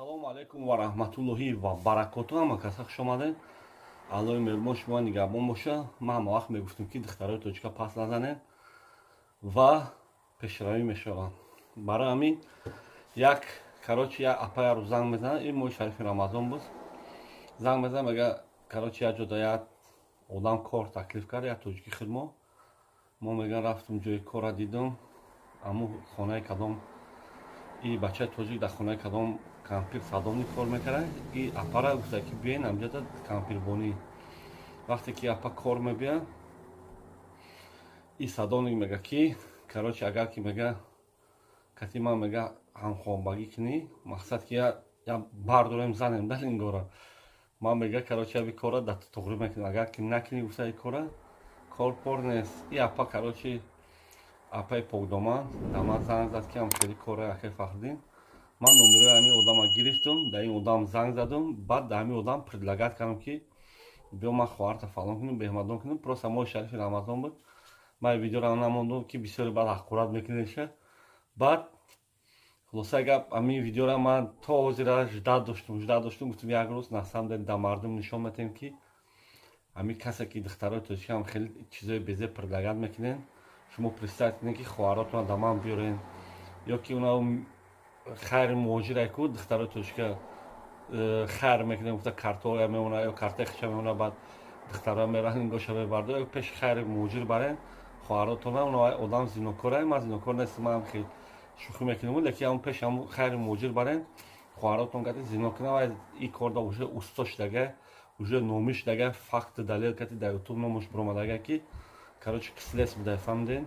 Ассалому алайкум ва раҳматуллоҳи ва баракотуҳ. Ҳама каса хуш омадед. Аллоҳи меҳрубон шумо нигаҳбон боша. Ман ҳама вақт мегуфтам ки духтарои тоҷика пас назанед ва пешравӣ мешаванд. Барои ҳамин як апаяро занг мезанад. Ин моҳи шарифи рамазон буд. Занг мезанад мега як ҷода як одам кор таклиф кард, як тоҷики хидмо. Мо меган рафтум ҷои кора дидум. Аммо хонаи кадом и бачаи тоҷик дар хонаи кадом кампир садомник кор мекард. И апара гуфта ки биен амҷода кампирбонӣ. Вақте ки апа кор мебияд, и садомник мега ки агар ки мега кати ман мега ҳамхонбагӣ кунӣ, мақсад ки я бардорем занем дар ин гора. Ман мега аби кора дар туғрӣ мекунам. Агар ки накунӣ гуфта ин кора кор пор нест. И апа апаи покдоман дар ман занг зад ки ҳамхели кора яке фаҳмидем. Ман номерои ҳамин одама гирифтум, дар ин одам занг задум. Баъд дар ҳамин одам предлагат кардам ки биё ман хоҳарта фалон кунем, беҳмадон кунем. Просто моҳи шарифи рамазон буд. Ман видеоро намондум ки бисёре баъд ҳақорат мекунеша. Баъд хулоса гап ҳамин видеоро ман то ҳозира жда доштум. Гуфтум як рӯз насамден дар мардум нишон метем ки ҳамин касе ки духтарои тоҷика ҳамхели чизои безе предлагат мекунен. Шумо представ кунед ки хоҳаротона дар ман биёрен, ё ки уна хайри муҳоҷире ку духтарои тоҷика хайр мекунем, гуфта картоя меона ё картаи хиша меона, баъд духтара мераҳн гоша мебардо ё пеши хайри муҳоҷир барен хоҳаротона. уна одам зинокора. Ман зинокор нестам, ман хеле шӯхӣ мекунем, лекин ҳамн пеши ҳамн хайри муҳоҷир барен хоҳаротон гати зино кунам. ин корда уже усто шудага, уже номӣ шудага, факти далел кати дар ютуб номаш биромадага ки кислес буда, фаҳмиден.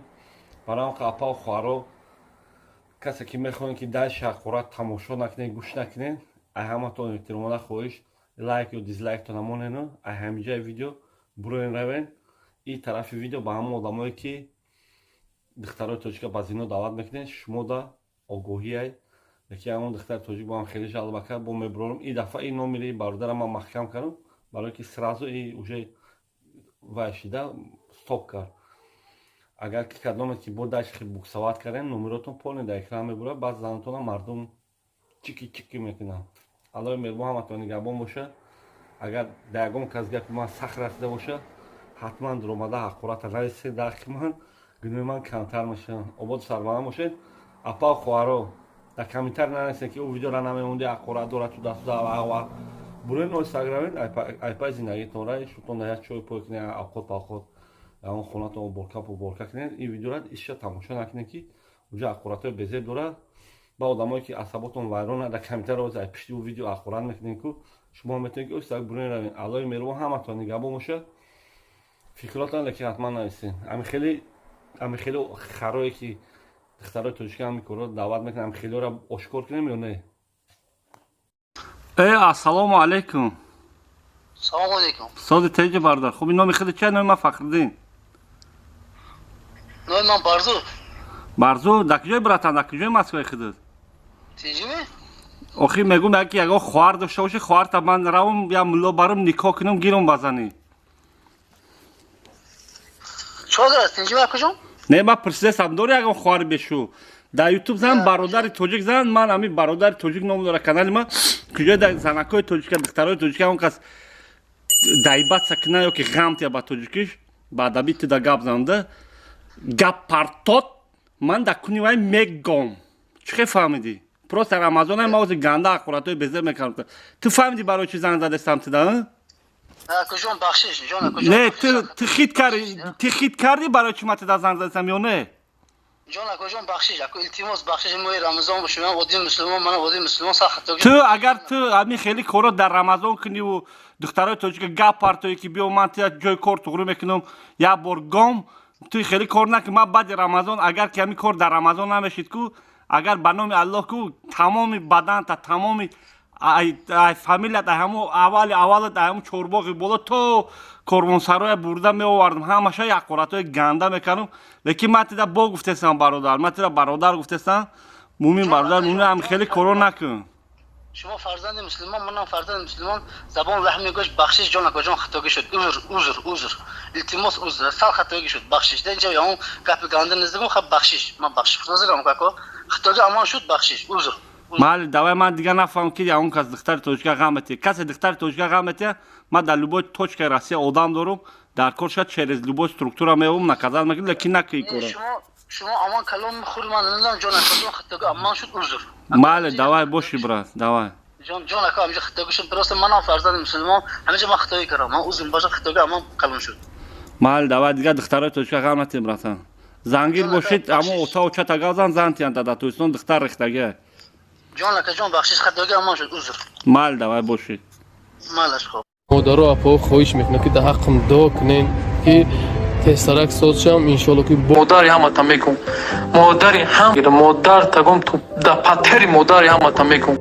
Барои ҳам апа хоҳаро касе ки мехоҳем ки дар шақорат тамошо накунед, гӯш накунед, ай ҳаматон эҳтиромона хоҳиш лайк ё дизлайктон намонену ай ҳамиҷаи видео буроен равен. ин тарафи видео ба ҳамон одамое ки духтарои тоҷика ба зино даъват мекунед, шумо да огоҳиай. лекин ҳамон духтари тоҷик бо ҳам хеле жалба кард, бо мебурорам. ин дафъа ин номери бародарам ман маҳкам кардам, барое ки сразу уже вайшида стоп кард. Агар ки кадомет ки бо дашти буксоват кардем, номеротон полне дар экран мебурад, баъд занатона мардум чики мекунанд. Аллоҳи меҳрубон ҳаматон нигаҳбон боша. Агар дар ягон кас гапи ман сахт расида боша, ҳатман дуромада ҳақората нависед дар ҳаққи ман, гуноҳи ман камтар мешавад. Обод сарбаланд бошед. апа хоҳаро дар комментарий нанависед ки ӯ видеоро намемонди ҳақорат дорад ту дастуда. Буроен инстаграмед айпай зиндагитон рай шутон дар як чой пой кунед, авқот павқот ҳамон хонатон уборка кунед. ин видеоро иша тамошо накунед ки уҷа ҳақоратҳои безеб дорад. ба одамое ки асаботон вайрона дар комментарий ай пишти ӯ видео ҳақорат мекунед ку шумо метавонед ки ӯ буроен равен. аллоҳи меҳрубон ҳаматон нигаҳбон боша. фикротон лекин ҳатман нависед. ҳамин хеле харое ки духтарои тоҷика ҳамин корро даъват мекунад, ҳамин хелеро ошкор кунем ё не? Ассалому алайкум. Салому алейкум. Сози теҷи бардар. Хуби номи хеле чия? Номи ман Фахриддин. Номи ман Барзу. Барзу, дар куҷои братан, дар куҷои Москваи худут? Тиҷими? Охи мегум ки ягон хоҳар дошта боши, хоҳарта ман равам я мулло барам никоҳ кунам, гиром базанӣ. Чодр аст, тиҷими акаҷон? Не, ман пурсидастам дори ягон хоҳари бешу. Дар ютуб зан бародари тоҷик зан, ман ҳамин бародари тоҷик ном дора канали ман. Куҷои дар занакои тоҷика, духтарои тоҷика он кас дайбатса кина ё ки ғамтия ба тоҷикиш, ба адаби туда гап занда. Гап партот ман дар куни вай мегом. Чӣ хел фаҳмидӣ? Просто рамазонай ман ози ганда ҳақоратҳои безеб мекардам. Ту фаҳмидӣ барои чӣ занг задастам туда? Акаҷон бахшиш, ҷон акаҷон. Не, ту хит карди барои чӣ ман туда занг задастам ё не? ҷон акаҷон бахшиш, аку илтимос бахшиш моҳи рамазон бошӣ. Ман одами муслимон, ман одами муслимон сахт хатоги. Ту агар ту ҳамин хеле коро дар рамазон куниву духтарои тоҷика гап партоӣ ки биё ман ту як ҷои кор туғрӣ мекунам, як бор гом, ту хеле кор накун. ман баъди рамазон агар ки ҳамин кор дар рамазон намешид ку, агар ба номи аллоҳ ку тамоми баданта, тамоми фамилият, ҳамон аввалат ҳамон чорбоғи боло то корвонсароя бурда меовардам, ҳамаша ҳақоратҳои ганда мекардам. лекин ман туда бо гуфтестам бародар, ман туда бародар гуфтестам, мумин бародар, мумин ҳам хеле коро накун. шумо фарзанди муслимон, манам фарзанди муслимон. Забон раҳм мегӯш, бахшиш ҷон акаҷон хатоги шуд. Узр. Илтимос узр. Сал хатоги шуд, бахшиш. Дар инҷа ягон гапи ганда нездагам, хаб бахшиш. Ман бахшиш худозирам како. Хатоги аман шуд, бахшиш. Мали, давай ман дига нафаҳмам ки ягон кас духтари тоҷика ғам метиҳад. Касе духтари тоҷика ғам метиҳад, ман дар любой точкаи Россия одам дорум, дар кор шуд через любой структура меовам, наказат мегирам, лекин на ки кора. شما امان کلام میخوری من نمیدونم جان اکا خطاگی امان شد عذر Мали, давай боши брат, давай. جان اکا همینجا خطاگی شد درست من فرزند مسلمان همینجا من خطاگی کردم من عذر باشه خطاگی امان کلام شد Мали, давай дига духтарои тоҷика ғам метиҳем братан. Зангир бошид, аммо ота оча тагазан зантиянд дар Тоҷикистон духтар рехтагия. جان اکا جان بخشش خطاگی امان شد عذر Мали, давай бошид. مالش خوب مادرها اپا خواهش میکنم که در حقم دعا کنین که تسترک ساز شم انشالله که مادری همه تا میکن مادری هم مادر تگم تو در پتری مادری همه تا میکن